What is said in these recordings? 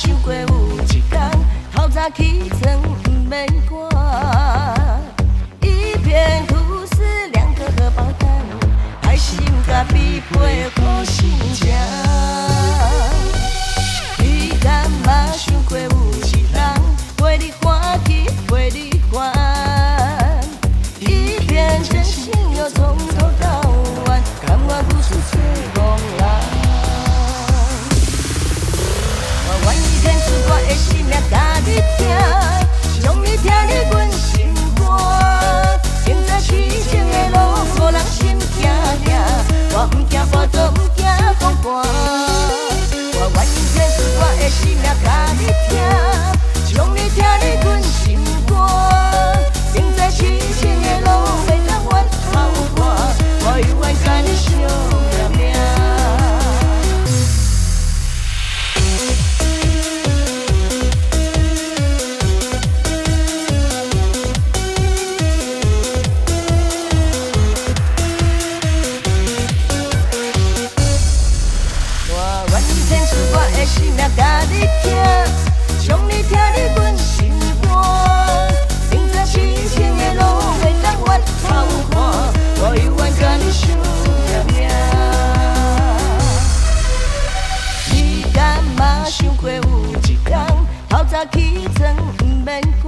想过有一天，透早起床不免赶，一片土司两颗荷包蛋，爱心甲必配好心情。你敢嘛想过有一人陪你欢喜陪你烦，一片真心又从头到晚，甘愿付出最茫然。 我愿意献出我的生命，甲你听，将你听入阮心肝。行在痴情的路，予人心惊惊。我不惊跋倒，不惊风寒。我愿意献出我的生命，甲你听，将你听入阮心肝。行在痴情的路，袂当怨头看，我永远甲你相命命。 我心命甲你听，将你听入阮心肝。行在痴情的路，袂当怨头看，我永远甲你相命命。你敢嘛想过有一天，透早起床不免赶，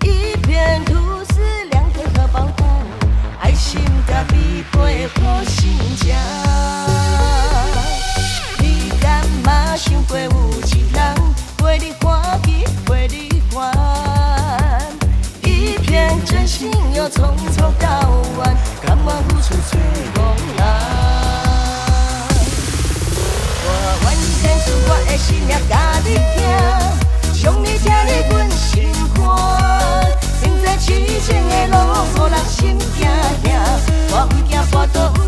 一片土司两颗荷包蛋，爱心甲必配好心情。 想过有一人陪你欢喜陪你烦，一片真心又从头到晚，甘愿付出最茫然。我愿意献出我的生命甲你听，将你听入阮心肝。行在痴情的路，予人心惊惊。我不惊跋倒。